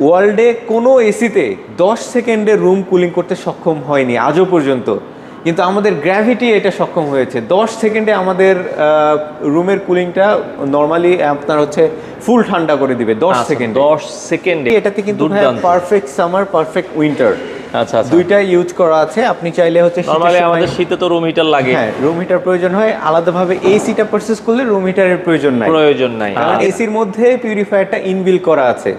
ওয়ার্ল্ডে কোনো এসিতে 10 সেকেন্ডে রুম কুলিং করতে সক্ষম হয়নি আজও পর্যন্ত, কিন্তু আমাদের গ্র্যাভিটি এটা সক্ষম হয়েছে। 10 সেকেন্ডে আমাদের রুমের কুলিংটা নর্মালি আপনার হচ্ছে ফুল ঠান্ডা করে দিবে 10 সেকেন্ডে। 10 সেকেন্ডে এটাতে কিন্তু পারফেক্ট সামার, পারফেক্ট উইন্টার, আচ্ছা আচ্ছা, দুইটাই ইউজ করা আছে। আপনি চাইলে হচ্ছে নরমালি আমাদের শীতে তো রুম হিটার লাগে, হ্যাঁ রুম হিটার প্রয়োজন হয়, আলাদাভাবে এসিটা পারচেজ করলে রুম হিটারের প্রয়োজন নাই। কারণ এসির মধ্যে পিউরিফায়ারটা ইনবিল করা আছে।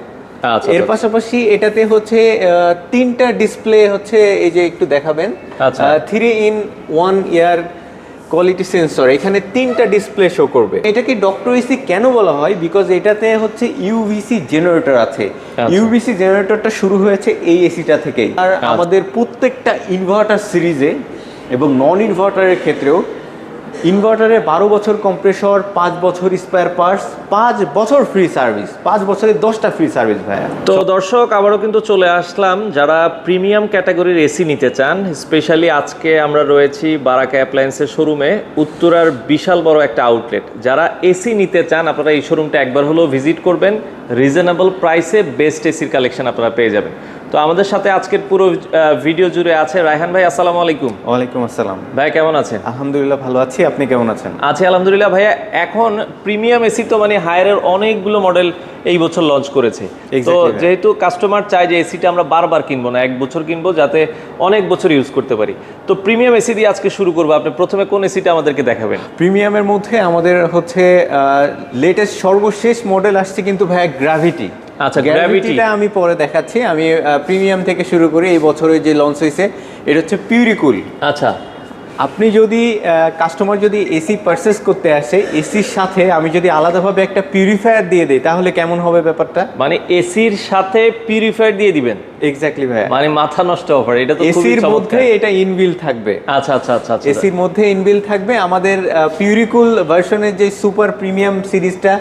এর পাশাপাশি এটাতে হচ্ছে 3টা ডিসপ্লে হচ্ছে, এই যে একটু দেখাবেন, 3-in-1 এয়ার কোয়ালিটি সেন্সর, এখানে 3টা ডিসপ্লে শো করবে। এটাকে ডক্টর এসি কেন বলা হয়? বিকজ এটাতে হচ্ছে ইউভিসি জেনারেটর আছে। ইউভিসি জেনারেটরটা শুরু হয়েছে এই এসিটা থেকেই। আর আমাদের প্রত্যেকটা ইনভার্টার সিরিজে এবং নন ইনভার্টারের ক্ষেত্রেও ইনভার্টারে 12 বছর কম্প্রেসর, 5 বছর স্পেয়ার পার্টস, 5 বছর ফ্রি সার্ভিস, 5 বছরে 10টা ফ্রি সার্ভিস ভাইয়া। তো দর্শক আবারও কিন্তু চলে আসলাম, যারা প্রিমিয়াম ক্যাটাগরির এসি নিতে চান, স্পেশালি আজকে আমরা রয়েছি বারাকা অ্যাপ্লায়েন্সের শোরুমে, উত্তরার বিশাল বড় একটা আউটলেট। যারা এসি নিতে চান আপনারা এই শোরুমটা একবার হলেও ভিজিট করবেন, রিজনেবল প্রাইসে বেস্ট এসির কালেকশন আপনারা পেয়ে যাবেন। তো আমাদের সাথে আজকের পুরো ভিডিও জুড়ে আছে রায়হান ভাই। আসসালামু আলাইকুম। ওয়ালাইকুম আসসালাম ভাই, কেমন আছেন? আলহামদুলিল্লাহ ভালো আছি, আপনি কেমন আছেন? আছি আলহামদুলিল্লাহ ভাইয়া। এখন প্রিমিয়াম এসি তো মানে হায়ারের অনেকগুলো মডেল এই বছর লঞ্চ করেছে। তো যেহেতু কাস্টমার চায় যে এসিটা আমরা বারবার কিনবো না, 1 বছর কিনবো যাতে অনেক বছর ইউজ করতে পারি, তো প্রিমিয়াম এসি দিয়ে আজকে শুরু করবো। আপনি প্রথমে কোন এসিটা আমাদেরকে দেখাবেন? প্রিমিয়ামের মধ্যে আমাদের হচ্ছে লেটেস্ট সর্বশেষ মডেল আসছে কিন্তু ভাইয়া গ্র্যাভিটি। আচ্ছা, গ্র্যাভিটিটা আমি পরে দেখাচ্ছি। আমি প্রিমিয়াম থেকে শুরু করি। এই বছরে যে লঞ্চ হয়েছে এটা হচ্ছে পিউরিকুল। আচ্ছা, আপনি যদি কাস্টমার যদি এসি পারচেস করতে আসে, এসির সাথে আমি যদি আলাদাভাবে একটা পিউরিফায়ার দিয়ে দেই তাহলে কেমন হবে ব্যাপারটা? মানে এসির সাথে পিউরিফায়ার দিয়ে দিবেন? এক্স্যাক্টলি ভাই, মানে মাথা নষ্ট অফার। এটা তো এসির মধ্যে এটা ইনবিল থাকবে। আচ্ছা আচ্ছা আচ্ছা, এসির মধ্যে ইনবিল থাকবে। আমাদের পিউরিকুল ভার্সনের যে সুপার প্রিমিয়াম সিরিজটা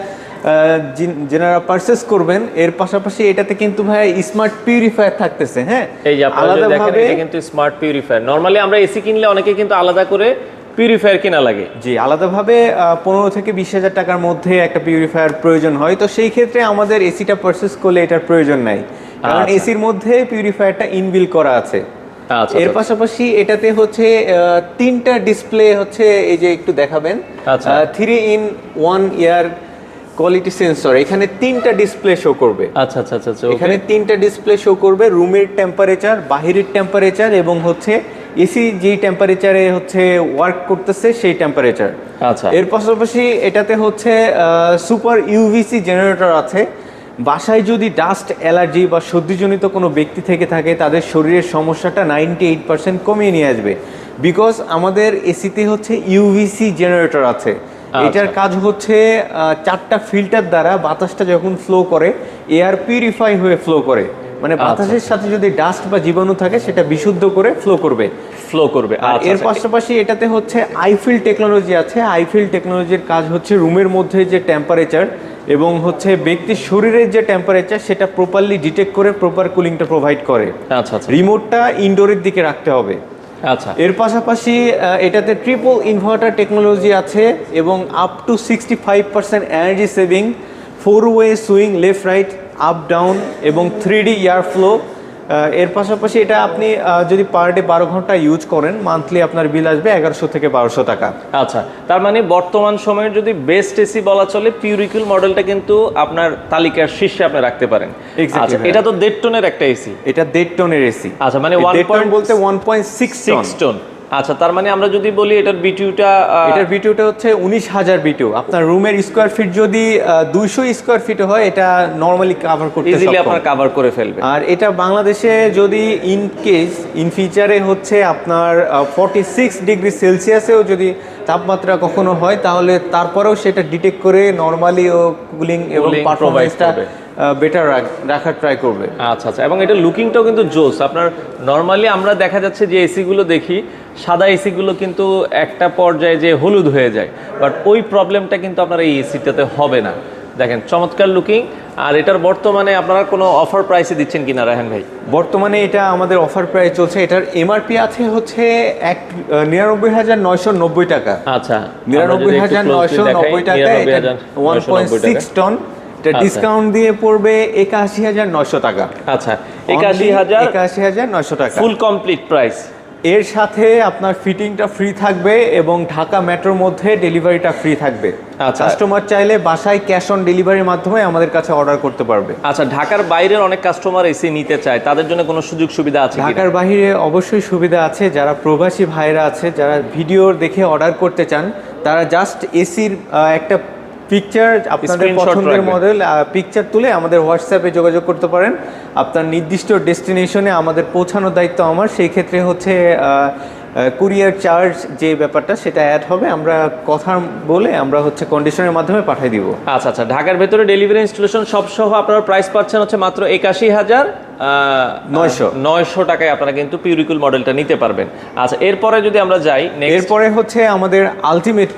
যারা পারচেস করবেন, এর পাশাপাশি এটাতে কিন্তু ভাই স্মার্ট পিউরিফায়ার থাকতেছে। হ্যাঁ, এই যে আপনারা দেখেন এটা কিন্তু স্মার্ট পিউরিফায়ার। নরমালি আমরা এসি কিনলে অনেকে কিন্তু আলাদা করে পিউরিফায়ার কেনা লাগে। জি, আলাদাভাবে 15 থেকে 20,000 টাকার মধ্যে একটা পিউরিফায়ার প্রয়োজন হয়। তো সেই ক্ষেত্রে আমাদের এসিটা পারচেস করলে এটার প্রয়োজন নাই, কারণ এসির মধ্যে পিউরিফায়ারটা ইনবিল করা আছে। এর পাশাপাশি এটাতে হচ্ছে 3টা ডিসপ্লে হচ্ছে, এই যে একটু দেখাবেন, 3-in-1 এয়ার কোয়ালিটি সেন্সর, এখানে 3টা ডিসপ্লে শো করবে। আচ্ছা আচ্ছা আচ্ছা, এখানে 3টা ডিসপ্লে শো করবে, রুমের টেম্পারেচার, বাহিরের টেম্পারেচার এবং হচ্ছে এসি যে টেম্পারেচারে হচ্ছে ওয়ার্ক করতেছে সেই টেম্পারেচার। আচ্ছা, এর পাশাপাশি এটাতে হচ্ছে সুপার ইউভিসি জেনারেটর আছে। বাসায় যদি ডাস্ট অ্যালার্জি বা সর্দিজনিত কোনো ব্যক্তি থেকে থাকে, তাদের শরীরের সমস্যাটা 98% কমিয়ে নিয়ে আসবে। বিকজ আমাদের এসিতে হচ্ছে ইউভিসি জেনারেটর আছে। এটার কাজ হচ্ছে 4টা ফিল্টার দ্বারা বাতাসটা যখন ফ্লো করে, এয়ার পিউরিফাই হয়ে ফ্লো করে, মানে বাতাসের সাথে যদি ডাস্ট বা জীবাণু থাকে সেটা বিশুদ্ধ করে ফ্লো করবে। আর এর পাশাপাশি এটাতে হচ্ছে আইফিল টেকনোলজি আছে। আইফিল টেকনোলজির কাজ হচ্ছে রুমের মধ্যে যে টেম্পারেচার এবং হচ্ছে ব্যক্তির শরীরের যে টেম্পারেচার সেটা প্রপারলি ডিটেক্ট করে প্রপার কুলিংটা প্রোভাইড করে। আচ্ছা, রিমোটটা ইনডোরের দিকে রাখতে হবে। আচ্ছা, এর পাশাপাশি এটাতে ট্রিপল ইনভার্টার টেকনোলজি আছে এবং আপ টু 65% এনার্জি সেভিং, 4-ওয়ে swing, left right, up down এবং 3D এয়ার ফ্লো। এর পাশাপাশি এটা আপনি যদি পার ডে 12 ঘন্টা ইউজ করেন, মান্থলি আপনার বিল আসবে 1100 থেকে 1200 টাকা। আচ্ছা, তার মানে বর্তমান সময়ের যদি বেস্ট এসি বলা চলে, পিউরিকুল মডেলটা কিন্তু আপনার তালিকার শীর্ষে আপনি রাখতে পারেন। আচ্ছা, এটা তো 1.5 টনের একটা এসি। এটা 1.5 টনের এসি। আচ্ছা, মানে 1 বলতে 1.6 টন। আচ্ছা, তার মানে আমরা যদি বলি এটার বিটিউটা হচ্ছে 19,000 বিটিউ। আপনার রুমের স্কোয়ার ফিট যদি 200 স্কোয়ার ফিট হয়, এটা নরমালি কভার করতে ইজিলি আপনার কভার করে ফেলবে। আর এটা বাংলাদেশে যদি ইন ফিচারে হচ্ছে আপনার 46 ডিগ্রি সেলসিয়াসেও যদি তাপমাত্রা কখনো হয়, তাহলে তারপরেও সেটা ডিটেক্ট করে নরমালি ও কুলিং এবং পারফরম্যান্সটা বেটার রাখার ট্রাই করবে। আচ্ছা আচ্ছা, এবং এটা লুকিংটাও কিন্তু জোস। আপনার নরমালি আমরা দেখা যাচ্ছে যে এসিগুলো দেখি, সাদা এসিগুলো কিন্তু একটা পর্যায়ে যে হলুদ হয়ে যায়, বাট ওই প্রবলেমটা কিন্তু আপনার এই এসিটাতে হবে না। দেখেন চমৎকার লুকিং। আর এটার বর্তমানে আপনারা কোনো অফার প্রাইসে দিচ্ছেন কিনা রায়হান ভাই? বর্তমানে এটা আমাদের অফার প্রাইস চলছে। এটার এমআরপি আছে হচ্ছে 99,990 টাকা। আচ্ছা, 99,990 টাকা। 1.6 টন এটা ডিসকাউন্ট দিয়ে পড়বে ৮১,৯০০ টাকা। আচ্ছা, ৮১,০০০, ৮১,৯০০ টাকা ফুল কমপ্লিট প্রাইস। এর সাথে আপনার ফিটিংটা ফ্রি থাকবে এবং ঢাকা মেট্রোর মধ্যে ডেলিভারিটা ফ্রি থাকবে। আচ্ছা। কাস্টমার চাইলে বাসায় ক্যাশ অন ডেলিভারির মাধ্যমে আমাদের কাছে অর্ডার করতে পারবে। আচ্ছা, ঢাকার বাইরের অনেক কাস্টমার এসি নিতে চায়, তাদের জন্য কোনো সুযোগ সুবিধা আছে কিনা? ঢাকার বাইরে অবশ্যই সুবিধা আছে। যারা প্রবাসী ভাইরা আছে, যারা ভিডিও দেখে অর্ডার করতে চান, তারা জাস্ট এসির একটা পিকচার, আপনাদের Screenshot পছন্দের রাখবেন। মডেল পিকচার তুলে আমাদের হোয়াটসঅ্যাপে যোগাযোগ করতে পারেন। আপনার নির্দিষ্ট ডেস্টিনেশনে আমাদের পৌঁছানোর দায়িত্ব আমার। সেই ক্ষেত্রে হচ্ছে কুরিয়ার চার্জ যে ব্যাপারটা সেটা অ্যাড হবে, আমরা কথা বলে আমরা হচ্ছে কন্ডিশনের মাধ্যমে পাঠিয়ে দিব। আচ্ছা আচ্ছা, ঢাকার ভেতরে ডেলিভারি ইনস্টলেশন সব সহ আপনারা প্রাইস পাচ্ছেন হচ্ছে মাত্র ৮১,৯০০ টাকায় আপনারা কিন্তু পিউরিকুল মডেলটা নিতে পারবেন। আচ্ছা, এরপরে যদি আমরা যাই নেক্সট, এরপরে হচ্ছে আমাদের আলটিমেট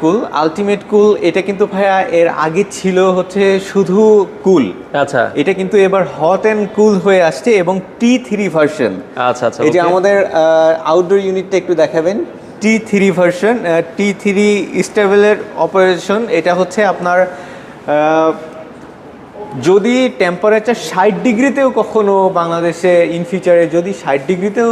কুল। এটা কিন্তু ভাইয়া এর আগে ছিল হচ্ছে শুধু কুল। আচ্ছা এটা কিন্তু এবার হট অ্যান্ড কুল হয়ে আসছে এবং T3 ভার্সন। আচ্ছা আচ্ছা, এই যে okay। আমাদের আউটডোর ইউনিটটা একটু দেখাবেন। T3 version, T3 স্টেবলের operation. এটা হচ্ছে আপনার যদি টেম্পারেচার ৬০ ডিগ্রিতেও কখনো বাংলাদেশে ইন ফিউচারে যদি ৬০ ডিগ্রিতেও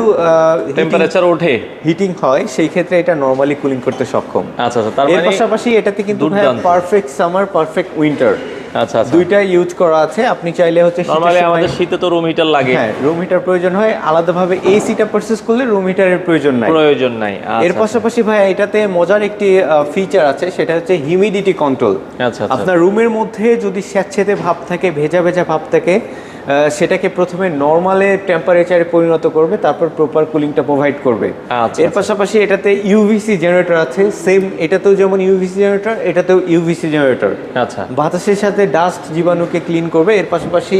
টেম্পারেচার ওঠে, হিটিং হয়, সেই ক্ষেত্রে এটা নরমালি কুলিং করতে সক্ষম। আচ্ছা আচ্ছা, তার এর মানে পাশাপাশি এটাতে কিন্তু দুর্দান্ত। পারফেক্ট সামার, পারফেক্ট উইন্টার আচ্ছা আচ্ছা, দুইটাই ইউজ করা আছে। আপনি চাইলে হচ্ছে শীতের নরমালি সময়- আমাদের শীতে তো রুম হিটার লাগে, হ্যাঁ, রুম হিটার প্রয়োজন হয়। আলাদাভাবে এসিটা পারচেজ করলে রুম হিটারের প্রয়োজন নাই। প্রয়োজন নাই। আচ্ছা, এর পাশাপাশি ভাই এটাতে মজার একটি ফিচার আছে, সেটা হচ্ছে হিউমিডিটি কন্ট্রোল। আচ্ছা আচ্ছা, আপনার রুমের মধ্যে যদি স্যাঁতসেঁতে ভাব থাকে, ভেজা ভেজা ভাব থাকে, সেটাকে প্রথমে নর্মালে টেম্পারেচারে পরিণত করবে, তারপর প্রপার কুলিংটা প্রোভাইড করবে। আচ্ছা, এর পাশাপাশি এটাতে ইউভিসি জেনারেটর আছে। সেম এটাতেও যেমন ইউভিসি জেনারেটর, এটাতেও ইউভিসি জেনারেটর। আচ্ছা, বাতাসের সাথে ডাস্ট জীবাণুকে ক্লিন করবে। এর পাশাপাশি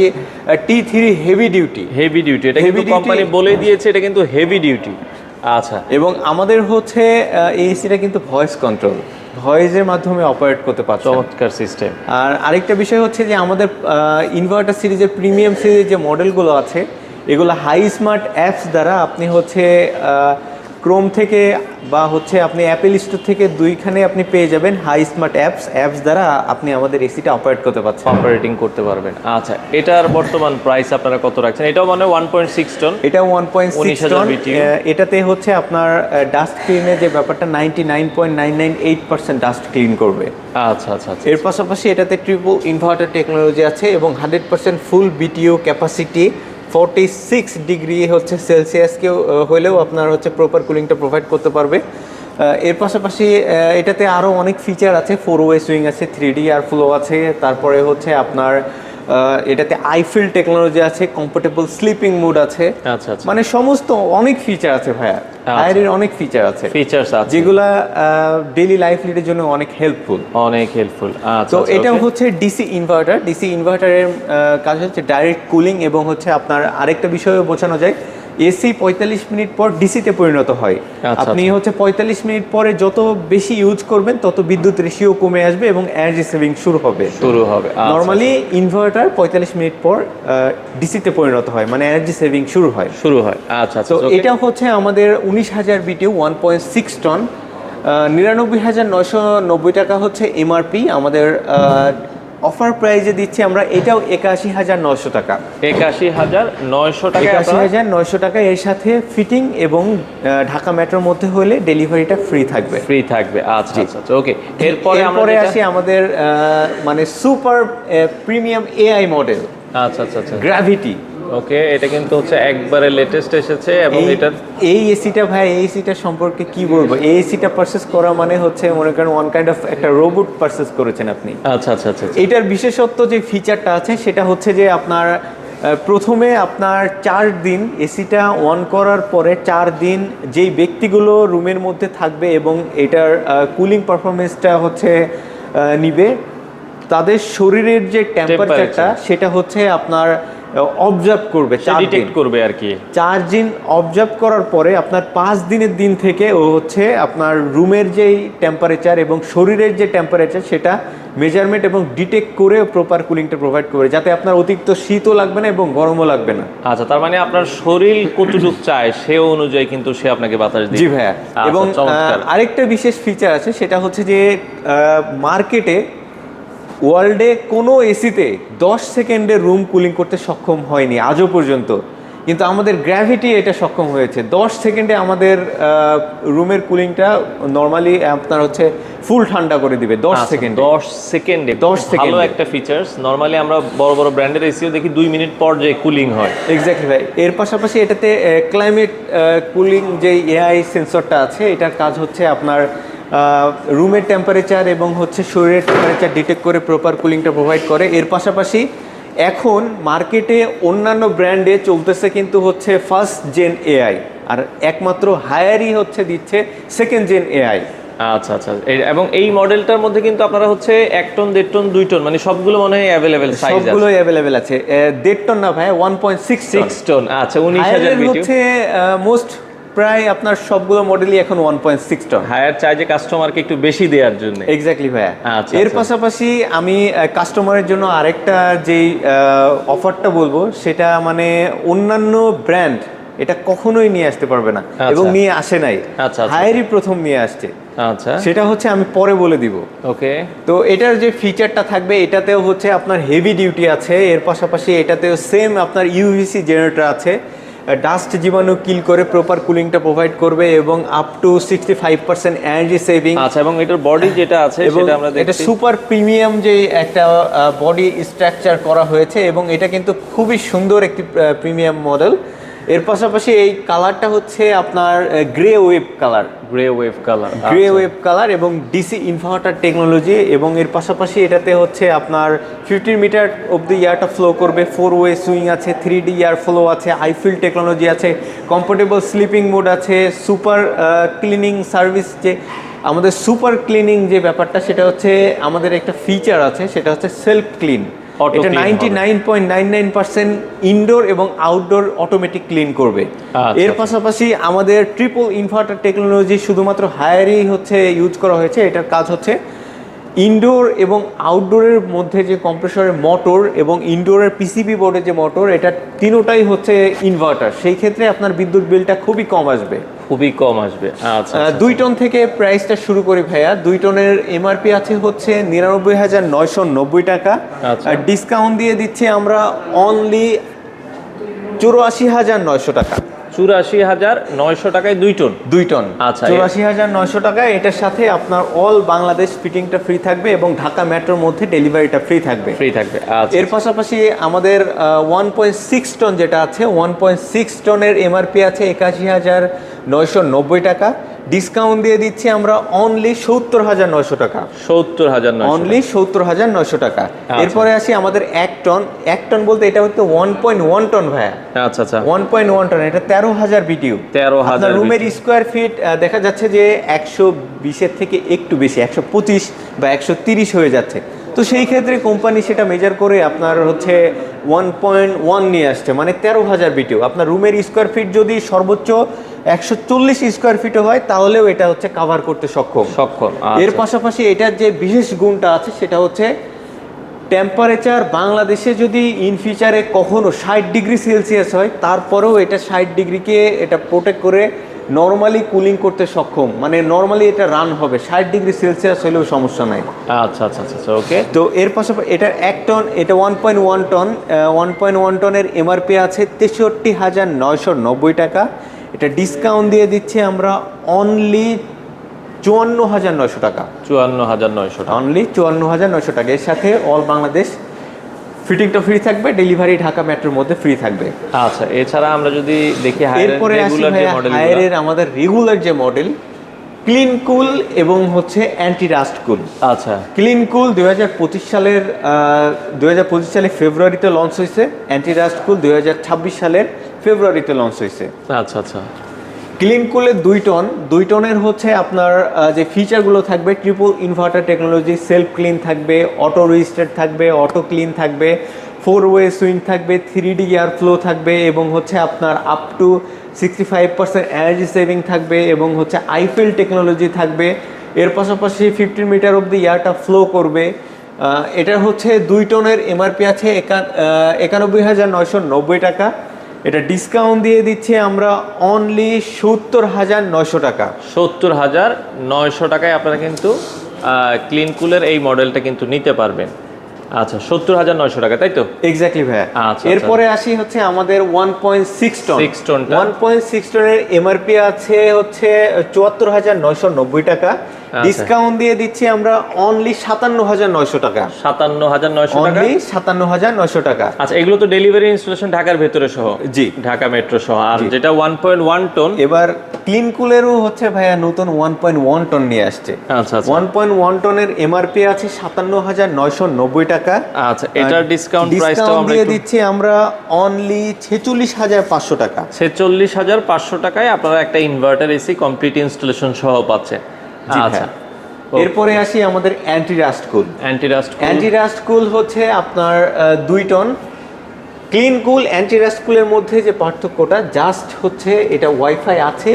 T3 heavy duty. Heavy duty, এটা কিন্তু Heavy duty- কোম্পানি বলে দিয়েছে, এটা কিন্তু হেভি ডিউটি। আচ্ছা, এবং আমাদের হচ্ছে এই এসিটা কিন্তু ভয়েস কন্ট্রোল, ভয়েসের মাধ্যমে অপারেট করতে পারছেন। চমৎকার সিস্টেম। আর আরেকটা বিষয় হচ্ছে যে আমাদের ইনভার্টার সিরিজের প্রিমিয়াম সিরিজের যে মডেলগুলো আছে, এগুলো হাই স্মার্ট অ্যাপস দ্বারা আপনি হচ্ছে ক্রোম থেকে বা হচ্ছে আপনি অ্যাপেল স্টোর থেকে দুইখানে আপনি পেয়ে যাবেন হাই স্মার্ট অ্যাপস দ্বারা আপনি আমাদের এসিটা অপারেট করতে পারছেন, অপারেটিং করতে পারবেন। আচ্ছা, এটার বর্তমান প্রাইস আপনারা কত রাখছেন? এটাও মানে 1.6 টন, এটা 1.6 19,000 টন। BTU এটাতে হচ্ছে আপনার ডাস্ট ক্লিনের যে ব্যাপারটা 99.998% ডাস্ট ক্লিন করবে। আচ্ছা আচ্ছা আচ্ছা, এর পাশাপাশি এটাতে ট্রিপল ইনভার্টার টেকনোলজি আছে এবং 100% ফুল বিটিও ক্যাপাসিটি। 46 ডিগ্রি হচ্ছে সেলসিয়াসকেও হলেও আপনার হচ্ছে প্রপার কুলিংটা প্রোভাইড করতে পারবে। এর পাশাপাশি এটাতে আরও অনেক ফিচার আছে। 4-ওয়ে সুইং আছে, 3D এয়ার ফ্লো আছে, তারপরে হচ্ছে আপনার এটাতে আইফিল টেকনোলজি আছে, কমফোর্টেবল স্লিপিং মুড আছে। আচ্ছা আচ্ছা, মানে সমস্ত অনেক ফিচার আছে ভাইয়া, আয়ের অনেক ফিচার আছে ফিচার্স আছে যেগুলা ডেইলি লাইফ লিডের জন্য অনেক হেল্পফুল। অনেক হেল্পফুল। আচ্ছা, তো আচ্ছা, এটা okay। হচ্ছে ডিসি ইনভার্টারের কাজ হচ্ছে ডাইরেক্ট কুলিং এবং হচ্ছে আপনার আরেকটা বিষয়ও বোঝানো যায়, এসি 45 মিনিট পর ডিসিতে পরিণত হয়। আচ্ছা, আপনি হচ্ছে 45 মিনিট পরে যত বেশি ইউজ করবেন তত বিদ্যুৎ রেশিও কমে আসবে এবং এনার্জি সেভিং শুরু হবে। আচ্ছা, নরমালি ইনভার্টার 45 মিনিট পর ডিসিতে পরিণত হয়, মানে এনার্জি সেভিং শুরু হয়। আচ্ছা আচ্ছা, তো okay। এটা হচ্ছে আমাদের 19,000 বিটিউ 1.6 টন, 99,990 টাকা হচ্ছে এমআরপি। আমাদের অফার প্রাইজে দিচ্ছি আমরা, এটাও 81,900 টাকা। 81,900 টাকা, 81,900 টাকা। এর সাথে ফিটিং এবং ঢাকা মেট্রোর মধ্যে হলে ডেলিভারিটা ফ্রি থাকবে। ফ্রি থাকবে। আচ্ছা আচ্ছা, ওকে। এরপরে এরপরে আসি আমাদের মানে সুপার প্রিমিয়াম এআই মডেল আচ্ছা আচ্ছা আচ্ছা, গ্র্যাভিটি। ওকে, এটা কিন্তু হচ্ছে একবারে লেটেস্ট এসেছে এবং এটার এই এসিটা ভাই, এই এসিটা সম্পর্কে কি বলবো, এই এসিটা পারচেস করা মানে হচ্ছে মনে করেন ওয়ান কাইন্ড অফ একটা রোবট পারচেস করেছেন আপনি। আচ্ছা আচ্ছা আচ্ছা, এটার বিশেষত্ব যে ফিচারটা আছে সেটা হচ্ছে যে আপনার প্রথমে আপনার 4 দিন এসিটা অন করার পরে 4 দিন যেই ব্যক্তিগুলো রুমের মধ্যে থাকবে এবং এটার কুলিং পারফরমেন্সটা হচ্ছে নিবে, তাদের শরীরের যে টেম্পারেচারটা সেটা হচ্ছে আপনার অবজার্ভ করবে, ডিটেক্ট করবে আর কি। 4 দিন অবজার্ভ করার পরে আপনার 5 দিনের দিন থেকে ও হচ্ছে আপনার রুমের যেই টেম্পারেচার এবং শরীরের যে টেম্পারেচার সেটা মেজারমেন্ট এবং ডিটেক্ট করে প্রপার কুলিংটা প্রোভাইড করে, যাতে আপনার অতিরিক্ত শীতও লাগবে না এবং গরমও লাগবে না। আচ্ছা, তার মানে আপনার শরীর কতটুকু চায় সে অনুযায়ী কিন্তু সে আপনাকে বাতাস দিবে। জি ভাইয়া। আচ্ছা, এবং চমৎকার। আরেকটা বিশেষ ফিচার আছে, সেটা হচ্ছে যে মার্কেটে ওয়ার্ল্ডে কোনো এসিতে 10 সেকেন্ডে রুম কুলিং করতে সক্ষম হয়নি আজও পর্যন্ত, কিন্তু আমাদের গ্র্যাভিটি এটা সক্ষম হয়েছে। 10 সেকেন্ডে আমাদের রুমের কুলিংটা নর্মালি আপনার হচ্ছে ফুল ঠান্ডা করে দিবে 10 সেকেন্ডে। 10 সেকেন্ডে 10 ভালো সেকেন্ডে। একটা ফিচার্স। নরমালি আমরা বড় বড় ব্র্যান্ডের এসিও দেখি 2 মিনিট পর যে কুলিং হয়। এক্স্যাক্টলি ভাই। এর পাশাপাশি এটাতে ক্লাইমেট কুলিং যে এআই সেন্সরটা আছে, এটার কাজ হচ্ছে আপনার রুমের টেম্পারেচার এবং হচ্ছে শরীরের টেম্পারেচার ডিটেক্ট করে প্রপার কুলিংটা প্রোভাইড করে। এর পাশাপাশি এখন মার্কেটে অন্যান্য ব্র্যান্ডে চলতেছে কিন্তু হচ্ছে ফার্স্ট জেন এআই, আর একমাত্র হায়ারই হচ্ছে দিচ্ছে সেকেন্ড জেন এআই। আচ্ছা আচ্ছা। এবং এই মডেলটার মধ্যে কিন্তু আপনারা হচ্ছে 1 টন 1.5 টন 2 টন মানে সবগুলো মনে হয় অ্যাভেলেবেল সাইজ আছে। সবগুলোই অ্যাভেলেবেল আছে। 1.5 টন না ভাই, 1.6 টন। 6 টন। আচ্ছা 19000 হায়ারের বিটিউ। হচ্ছে মোস্ট প্রায় আপনার সবগুলো মডেলই এখন 1.6 টন। হায়ার চাই যে কাস্টমারকে একটু বেশি দেওয়ার জন্য। এক্স্যাক্টলি ভাইয়া। আচ্ছা, এর আচ্ছা। পাশাপাশি আমি কাস্টমারের জন্য আরেকটা যেই অফারটা বলবো, সেটা মানে অন্যান্য ব্র্যান্ড এটা কখনোই নিয়ে আসতে পারবে না এবং নিয়ে আসে নাই। আচ্ছা, আচ্ছা। হায়ারই প্রথম নিয়ে আসছে। আচ্ছা সেটা হচ্ছে আমি পরে বলে দিব। ওকে। তো এটার যে ফিচারটা থাকবে, এটাতেও হচ্ছে আপনার হেভি ডিউটি আছে। এর পাশাপাশি এটাতেও সেম আপনার ইউভিসি জেনারেটর আছে, ডাস্ট জীবাণু কিল করে প্রপার কুলিংটা প্রোভাইড করবে এবং আপ টু 65% এনার্জি সেভিং। আচ্ছা এবং এটার বডি যেটা আছে এবং সেটা আমরা এটা দেখছি। সুপার প্রিমিয়াম যে একটা বডি স্ট্রাকচার করা হয়েছে এবং এটা কিন্তু খুবই সুন্দর একটি প্রিমিয়াম মডেল। এর পাশাপাশি এই কালারটা হচ্ছে আপনার grey wave colour. Grey wave colour. Grey wave colour এবং ডিসি ইনভার্টার টেকনোলজি, এবং এর পাশাপাশি এটাতে হচ্ছে আপনার 15 মিটার অবধি ইয়ারটা ফ্লো করবে। 4 ওয়ে সুইং আছে, 3D ইয়ার ফ্লো আছে, আইফিল টেকনোলজি আছে, কমফোর্টেবল স্লিপিং মোড আছে, সুপার ক্লিনিং সার্ভিস। যে আমাদের সুপার ক্লিনিং যে ব্যাপারটা, সেটা হচ্ছে আমাদের একটা ফিচার আছে, সেটা হচ্ছে সেলফ ক্লিন। Auto এটা clean হবে। 99.99% ইনডোর এবং আউটডোর অটোমেটিক ক্লিন করবে। আচ্ছা, এর আচ্ছা। পাশাপাশি আমাদের ট্রিপল ইনভার্টার টেকনোলজি শুধুমাত্র হায়ারই হচ্ছে ইউজ করা হয়েছে। এটার কাজ হচ্ছে ইনডোর এবং আউটডোরের মধ্যে যে কম্প্রেসরের মোটর এবং ইনডোরের পিসিবি বোর্ডের যে মোটর, এটা তিনোটাই হচ্ছে ইনভার্টার। সেই ক্ষেত্রে আপনার বিদ্যুৎ বিলটা খুবই কম আসবে। খুবই কম আসবে। আচ্ছা 2 টন থেকে প্রাইসটা শুরু করি ভাইয়া। 2 টনের এমআরপি আছে হচ্ছে 99,990 টাকা। আচ্ছা। আর ডিসকাউন্ট দিয়ে দিচ্ছি আমরা অনলি 84,900 টাকা। 84,900 টাকায় 2 টন। 2 টন। আচ্ছা, 84,900 টাকা। এটার সাথে আপনার অল বাংলাদেশ ফিটিংটা ফ্রি থাকবে এবং ঢাকা মেট্রোর মধ্যে ডেলিভারিটা ফ্রি থাকবে। ফ্রি থাকবে। আচ্ছা এর পাশাপাশি আমাদের 1.6 টন যেটা আছে, 1.6 টনের এমআরপি আছে 81,990 টাকা। ডিসকাউন্ট দিয়ে দিচ্ছি আমরা অনলি 70,900 টাকা। 70,900। অনলি 70,900 টাকা। এরপরে আসি আমাদের 1 টন। 1 টন বলতে এটা হচ্ছে 1.1 টন ভাইয়া। আচ্ছা আচ্ছা। 1.1 টন, এটা 13,000 বিটিউ। 13,000 আপনার রুমের স্কোয়ার ফিট দেখা যাচ্ছে যে 120-এর থেকে একটু বেশি, 125 বা 130 হয়ে যাচ্ছে। তো সেই ক্ষেত্রে কোম্পানি সেটা মেজার করে আপনার হচ্ছে 1.1 নিয়ে আসছে, মানে 13,000 বিটিউ। আপনার রুমের স্কোয়ার ফিট যদি সর্বোচ্চ 140 স্কোয়ার ফিটও হয়, তাহলেও এটা হচ্ছে কাভার করতে সক্ষম। এর আচ্ছা। পাশাপাশি এটার যে বিশেষ গুণটা আছে, সেটা হচ্ছে টেম্পারেচার বাংলাদেশে যদি ইন ফিউচারে কখনো 60 ডিগ্রি সেলসিয়াস হয়, তারপরেও এটা 60 ডিগ্রিকে এটা প্রোটেক্ট করে নর্মালি কুলিং করতে সক্ষম। মানে নর্মালি এটা রান হবে, 60 ডিগ্রি সেলসিয়াস হলেও সমস্যা নাই। আচ্ছা আচ্ছা আচ্ছা ওকে। তো এর পাশাপাশি এটার 1 টন, এটা 1.1 টন। 1.1 টনের এমআরপি আছে 63,990 টাকা। এটা ডিসকাউন্ট দিয়ে দিচ্ছি আমরা অনলি 54,900 টাকা। 54,900 টাকা। অনলি 54,900 টাকা। এর সাথে অল বাংলাদেশ ফিটিংটা ফ্রি থাকবে, ডেলিভারি ঢাকা মেট্রোর মধ্যে ফ্রি থাকবে। আচ্ছা এছাড়া আমরা যদি দেখি এরপরে আসি রেগুলার যে ভাইয়া, মডেল, হায়ারের আমাদের রেগুলার যে মডেল, ক্লিন কুল এবং হচ্ছে অ্যান্টি রাস্ট কুল। আচ্ছা ক্লিন কুল 2025 সালে ফেব্রুয়ারিতে লঞ্চ হয়েছে। অ্যান্টি রাস্ট কুল 2026 সালের ফেব্রুয়ারিতে লঞ্চ হয়েছে। আচ্ছা আচ্ছা। ক্লিন কুলের 2 টন। 2 টনের হচ্ছে আপনার যে ফিচারগুলো থাকবে, triple inverter technology, self clean থাকবে, অটো রেজিস্টার থাকবে, অটো ক্লিন থাকবে, 4 ওয়ে সুইং থাকবে, 3D এয়ার ফ্লো থাকবে এবং হচ্ছে আপনার আপ টু 65% এনার্জি সেভিং থাকবে এবং হচ্ছে আইফিল টেকনোলজি থাকবে। এর পাশাপাশি 15 মিটার অবধি এয়ারটা ফ্লো করবে। এটা হচ্ছে 2 টনের এমআরপি আছে 91,990 টাকা। এটা ডিসকাউন্ট দিয়ে দিচ্ছি আমরা অনলি 70,900 টাকা। 70,900 টাকায় আপনারা কিন্তু ক্লিন কুলের এই মডেলটা কিন্তু নিতে পারবেন। আচ্ছা 70,900 টাকা, তাই তো? এক্স্যাক্টলি ভাইয়া। আচ্ছা, এরপরে আসি হচ্ছে আমাদের 1.6 টন। 6 টনটা 1.6 টনের এমআরপি আছে হচ্ছে 74,990 টাকা। ডিসকাউন্ট দিয়ে দিচ্ছি আমরা অনলি 57,900 টাকা। 57,900 টাকা, অনলি 57,900 টাকা। আচ্ছা এগুলো তো ডেলিভারি ইনস্টলেশন ঢাকার ভেতরে সহ? জি, ঢাকা মেট্রো সহ। আর যেটা 1.1 টন, এবার ক্লিন কুলেরও হচ্ছে ভাইয়া নতুন 1.1 টন নিয়ে আসছে। আচ্ছা আচ্ছা 1.1 টনের এমআরপি আছে 57,990 টাকা। আচ্ছা এটার ডিসকাউন্ট প্রাইসটাও আমরা দিয়ে একটু দিচ্ছি আমরা অনলি 46,500 টাকা। 46,500 টাকায় আপনারা একটা ইনভার্টার এসি কমপ্লিট ইনস্টলেশন সহ পাচ্ছেন। আচ্ছা এরপরে আসি আমাদের anti rust cool. Anti rust cool হচ্ছে আপনার 2 ton. Clean cool anti rust কুলের মধ্যে যে পার্থক্যটা জাস্ট হচ্ছে এটা ওয়াইফাই আছে,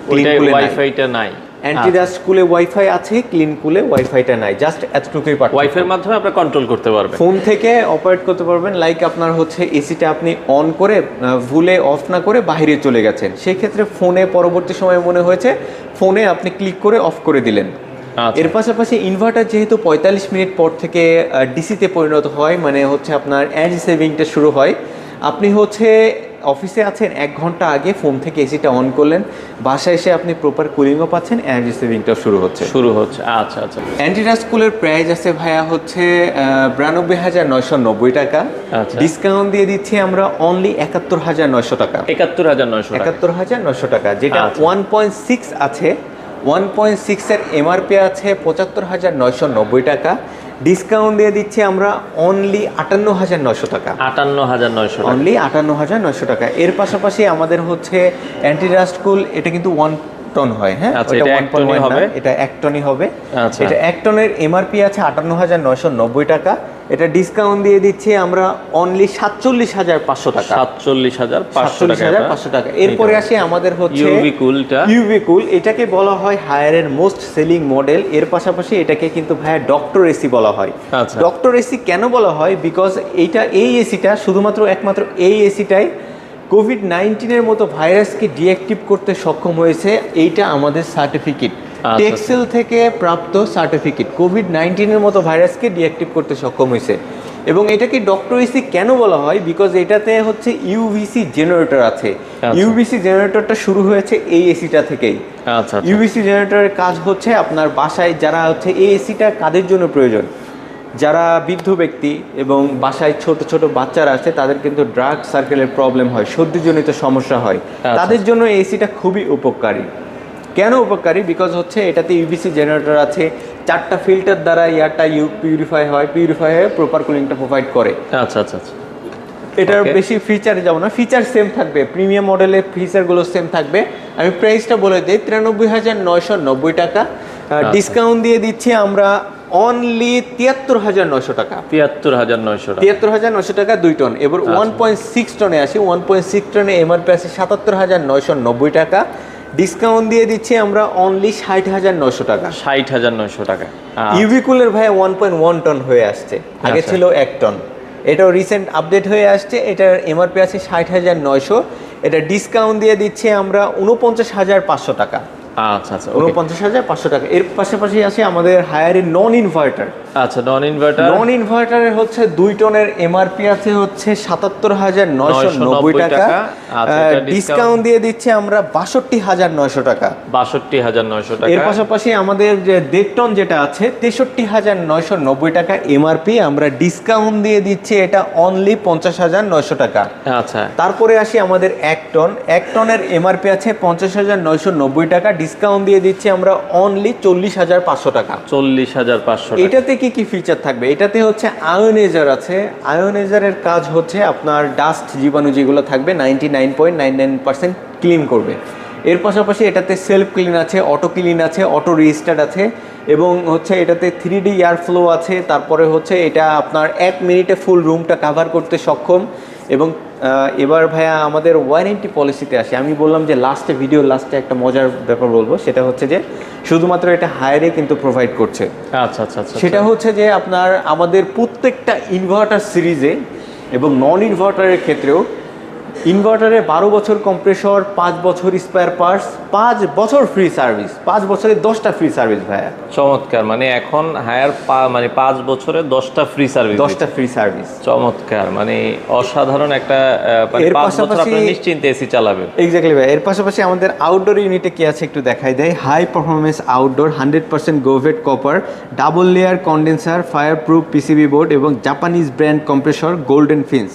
ক্লিন কুলে ওয়াইফাইটা নাই। অ্যান্টি রাস্ট কুলে ওয়াইফাই আছে, ক্লিন কুলে ওয়াইফাইটা নাই, জাস্ট এতটুকুই পার্থক্য। ওয়াইফাইয়ের মাধ্যমে আপনি কন্ট্রোল করতে পারবেন, ফোন থেকে অপারেট করতে পারবেন। লাইক আপনার হচ্ছে এসিটা আপনি অন করে ভুলে অফ না করে বাইরে চলে গেছেন, সেই ক্ষেত্রে ফোনে পরবর্তী সময় মনে হয়েছে ফোনে আপনি ক্লিক করে অফ করে দিলেন। এর পাশাপাশি ইনভার্টার যেহেতু 45 মিনিট পর থেকে ডিসিতে পরিণত হয়, মানে হচ্ছে আপনার এনার্জি সেভিংটা শুরু হয়। আপনি হচ্ছে অফিসে আছেন, 1 ঘন্টা আগে ফোন থেকে এসিটা অন করলেন, বাসায় এসে আপনি প্রপার কুলিংও পাচ্ছেন, এনার্জি সেভিংটাও শুরু হচ্ছে। আচ্ছা আচ্ছা। অ্যান্টি রাস্ট কুলের প্রাইস আছে ভাইয়া হচ্ছে 92,990 টাকা। ডিসকাউন্ট দিয়ে দিচ্ছি আমরা অনলি 71,900 টাকা। 71,900 টাকা, যেটা 1.6 আছে। 1.6 এর এমআরপি আছে 75,990 টাকা। ডিসকাউন্ট দিয়ে দিচ্ছি আমরা অনলি 58,900 টাকা। 58,900 টাকা, অনলি 58,900 টাকা। এর পাশাপাশি আমাদের হচ্ছে অ্যান্টি রাস্ট কুল, এটা কিন্তু 1 টন হয়। হ্যাঁ, এটা 1 টনই হবে। এটা 1 টনই হবে। আচ্ছা, এটা 1 টনের এমআরপি আছে 58,990 টাকা। এটা ডিসকাউন্ট দিয়ে দিচ্ছি আমরা অনলি 47,500 টাকা। 47,500 টাকা। এরপরে আসি আমাদের হচ্ছে ইউভি কুলটা। ইউভি কুল, এটাকে বলা হয় হায়ারের মোস্ট সেলিং মডেল। এর পাশাপাশি এটাকে কিন্তু ভাইয়া ডক্টর এসি বলা হয়। ডক্টর এসি কেন বলা হয়? বিকজ এই এসিটা শুধুমাত্র একমাত্র এই এসিটাই কোভিড-19 মতো ভাইরাসকে ডিঅ্যাক্টিভ করতে সক্ষম হয়েছে। এইটা আমাদের সার্টিফিকেট, টেক্সেল থেকে প্রাপ্ত সার্টিফিকেট, কোভিড-19 মতো ভাইরাসকে ডিঅ্যাক্টিভ করতে সক্ষম হয়েছে। এবং এটাকে ডক্টর এসি কেন বলা হয়? বিকজ এটাতে হচ্ছে ইউভিসি জেনারেটর আছে। ইউভিসি জেনারেটরটা শুরু হয়েছে এই এসিটা থেকেই। ইউভিসি জেনারেটরের কাজ হচ্ছে আপনার বাসায় যারা হচ্ছে এই এসিটা কাদের জন্য প্রয়োজন, যারা বৃদ্ধ ব্যক্তি এবং বাসায় ছোট ছোট বাচ্চারা আছে, তাদের কিন্তু ড্রাগ সার্কেলের প্রবলেম হয়, সর্দিজনিত সমস্যা হয়, তাদের জন্য এসিটা খুবই উপকারী। কেন উপকারী? বিকজ হচ্ছে এটাতে ইউভিসি জেনারেটর আছে, 4টা ফিল্টার দ্বারা এয়ারটা পিউরিফাই হয়ে প্রপার কুলিংটা প্রোভাইড করে। আচ্ছা আচ্ছা আচ্ছা। এটার বেশি ফিচারে যাব না, ফিচার সেম থাকবে, প্রিমিয়াম মডেলের ফিচারগুলো সেম থাকবে। আমি প্রাইসটা বলে দিই, 93,990 টাকা। ডিসকাউন্ট দিয়ে দিচ্ছি আমরা অনলি 73,900 টাকা। 73,900 টাকা 2 টন। এবার 1.6 টনে আসি। 1.6 টনে এমআরপি আছে 77,990 টাকা। ডিসকাউন্ট দিয়ে দিচ্ছি আমরা অনলি 60,900 টাকা। 60,900 টাকা। ইউভি কুলের ভাই 1.1 টন হয়ে আসছে, আগে ছিল 1 টন। এটাও রিসেন্ট আপডেট হয়ে আসছে। এটার এমআরপি আছে 60,900। এটা ডিসকাউন্ট দিয়ে দিচ্ছি আমরা 49,500 টাকা। আচ্ছা আচ্ছা, 49,500 টাকা। এর পাশাপাশি আছে আমাদের হায়ারের নন ইনভার্টার। আচ্ছা, নন ইনভার্টারের হচ্ছে 2 টনের এমআরপি আছে হচ্ছে 77,990 টাকা। ডিসকাউন্ট দিয়ে দিচ্ছে আমরা 62,900 টাকা। 62,900 টাকা। এর পাশাপাশি আমাদের যে 1.5 টন যেটা আছে 63,990 টাকা এমআরপি, আমরা ডিসকাউন্ট দিয়ে দিচ্ছি এটা অনলি 50,900 টাকা। আচ্ছা, তারপরে আসি আমাদের 1 টন। 1 টনের এমআরপি আছে 50,990 টাকা। ডিসকাউন্ট দিয়ে দিচ্ছি আমরা অনলি 40,500 টাকা। 40,500 টাকা। এটাতে কি ফিচার থাকবে? এটাতে হচ্ছে আয়োনাইজার আছে। আয়োনাইজারের কাজ হচ্ছে আপনার ডাস্ট জীবাণু যেগুলো থাকবে 99.99% ক্লিন করবে। এর পাশাপাশি এটাতে সেলফ ক্লিন আছে, অটো ক্লিন আছে, অটো রিস্টার্ট আছে, এবং হচ্ছে এটাতে 3D এয়ার ফ্লো আছে। তারপরে হচ্ছে এটা আপনার 1 মিনিটে ফুল রুমটা কাভার করতে সক্ষম। এবং এবার ভাইয়া আমাদের ওয়ারেন্টি পলিসিতে আসে। আমি বললাম যে ভিডিওর লাস্টে একটা মজার ব্যাপার বলবো, সেটা হচ্ছে যে শুধুমাত্র এটা হায়ারে কিন্তু প্রোভাইড করছে। আচ্ছা আচ্ছা আচ্ছা। সেটা হচ্ছে যে আপনার আমাদের প্রত্যেকটা ইনভার্টার সিরিজে এবং নন ইনভার্টারের ক্ষেত্রেও ইনভার্টারে 12 বছর কম্প্রেসর, 5 বছর স্পেয়ার পার্টস, 5 বছর ফ্রি সার্ভিস, 5 বছরে 10টা ফ্রি সার্ভিস ভাইয়া। চমৎকার, মানে এখন হায়ার মানে 5 বছরে 10টা ফ্রি সার্ভিস, 10টা ফ্রি সার্ভিস। চমৎকার, মানে অসাধারণ একটা মানে এর 5 বছর পাশাপাশি আপনি নিশ্চিন্তে এসি চালাবেন। এক্স্যাক্টলি ভাই। এর পাশাপাশি আমাদের আউটডোর ইউনিটে কি আছে একটু দেখাই দেয়। High performance outdoor, 100% grooved copper, double layer condenser, fire proof PCB board এবং Japanese brand compressor golden fins.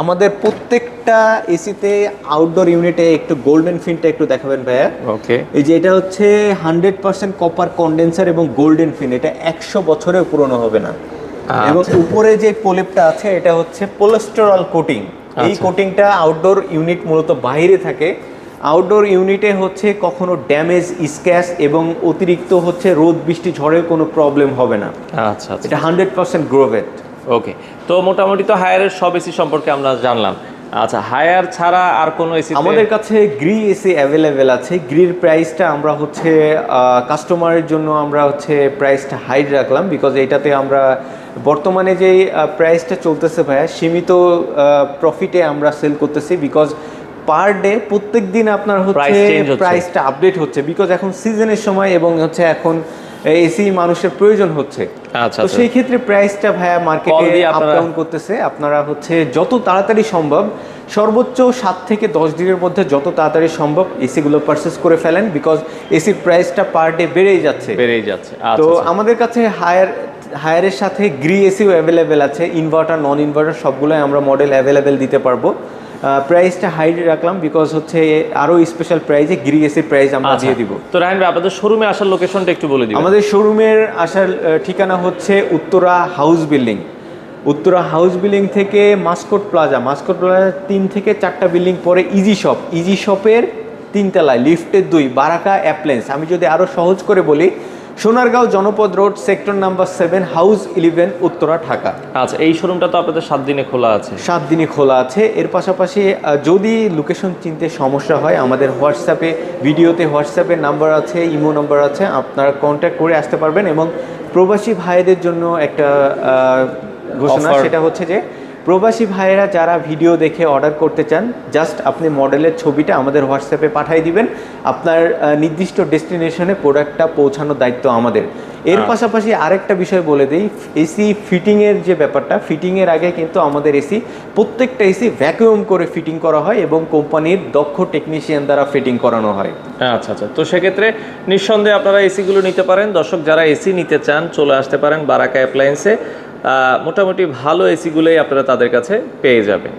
আমাদের প্রত্যেকটা এসিতে আউটডোর ইউনিটে একটু গোল্ডেন ফিনটা একটু দেখাবেন ভাইয়া। ওকে, এই যে এটা হচ্ছে 100% কপার কন্ডেন্সার এবং গোল্ডেন ফিন, এটা 100 বছরেও পুরনো হবে না। এবং উপরে যে প্রলেপটা আছে এটা হচ্ছে পোলিস্টারল কোটিং। এই কোটিংটা আউটডোর ইউনিট মূলত বাইরে থাকে। আউটডোর ইউনিটে হচ্ছে কখনো ড্যামেজ, স্ক্র্যাচ এবং অতিরিক্ত হচ্ছে রোদ বৃষ্টি ঝড়ের কোনো প্রবলেম হবে না। আচ্ছা আচ্ছা, এটা 100% গ্রোভেট। ওকে। তো মোটামুটি তো হায়ারের সব এসি সম্পর্কে আমরা জানলাম। আচ্ছা, হায়ার ছাড়া আর কোনো এসি? আমাদের কাছে গ্রি এসি অ্যাভেলেবেল আছে। গ্রির প্রাইসটা আমরা হচ্ছে কাস্টমারের জন্য আমরা হচ্ছে প্রাইসটা হাই রাখলাম, বিকজ এটাতে আমরা বর্তমানে যেই প্রাইসটা চলতেছে ভাইয়া, সীমিত প্রফিটে আমরা সেল করতেছি। বিকজ পার ডে প্রত্যেক দিন আপনার হচ্ছে প্রাইসটা আপডেট হচ্ছে, বিকজ এখন সিজনের সময় এবং হচ্ছে এখন এসি মানুষের প্রয়োজন হচ্ছে। আচ্ছা, তো সেই ক্ষেত্রে প্রাইসটা ভাইয়া মার্কেটে আপ ডাউন করতেছে। আপনারা হচ্ছে যত তাড়াতাড়ি সম্ভব, সর্বোচ্চ 7 থেকে 10 দিনের মধ্যে যত তাড়াতাড়ি সম্ভব এসিগুলো পারচেস করে ফেলেন, বিকজ এসির প্রাইসটা পার ডে বেড়েই যাচ্ছে। তো আমাদের কাছে হায়ারের সাথে গ্রি এসিও অ্যাভেলেবেল আছে। ইনভার্টার, নন ইনভার্টার সবগুলোই আমরা মডেল অ্যাভেলেবেল দিতে পারবো। প্রাইসটা হাই রাখলাম বিকজ হচ্ছে আরো স্পেশাল প্রাইসে গ্রি এসির প্রাইস আমরা দিয়ে দিব। তো রাহিন ভাই, আপনাদের শোরুমে আসার লোকেশনটা একটু বলে দিবেন। আমাদের শোরুমের আসার ঠিকানা হচ্ছে Uttara house building. Uttara house building থেকে মাস্কট প্লাজা 3 থেকে 4টা বিল্ডিং পরে ইজি শপের 3 তলায় লিফটের 2 বারাকা অ্যাপ্লায়েন্স। আমি যদি আরো সহজ করে বলি, সোনারগাঁও জনপদ road, sector number 7, house 11, Uttara, Dhaka. আচ্ছা, এই শোরুমটা তো আপনাদের 7 দিনে খোলা আছে? 7 দিনই খোলা আছে। এর পাশাপাশি যদি লোকেশন চিনতে সমস্যা হয়, আমাদের হোয়াটসঅ্যাপে, ভিডিওতে হোয়াটসঅ্যাপের নাম্বার আছে, ইমো নাম্বার আছে, আপনারা কন্ট্যাক্ট করে আসতে পারবেন। এবং প্রবাসী ভাইদের জন্য একটা ঘোষণা, সেটা হচ্ছে যে প্রবাসী ভাইয়েরা যারা ভিডিও দেখে অর্ডার করতে চান, জাস্ট আপনি মডেলের ছবিটা আমাদের হোয়াটসঅ্যাপে পাঠিয়ে দিবেন। আপনার নির্দিষ্ট ডেস্টিনেশনে প্রোডাক্টটা পৌঁছানোর দায়িত্ব আমাদের। এর পাশাপাশি আরেকটা বিষয় বলে দিই, এসি ফিটিংয়ের যে ব্যাপারটা, ফিটিংয়ের আগে কিন্তু আমাদের প্রত্যেকটা এসি ভ্যাকুয়াম করে ফিটিং করা হয় এবং কোম্পানির দক্ষ টেকনিশিয়ান দ্বারা ফিটিং করানো হয়। আচ্ছা আচ্ছা, তো সেক্ষেত্রে নিঃসন্দেহে আপনারা এসিগুলো নিতে পারেন। দর্শক যারা এসি নিতে চান চলে আসতে পারেন বারাকা অ্যাপ্লায়েন্সে। মোটামুটি ভালো এসিগুলোই আপনারা তাদের কাছে পেয়ে যাবেন।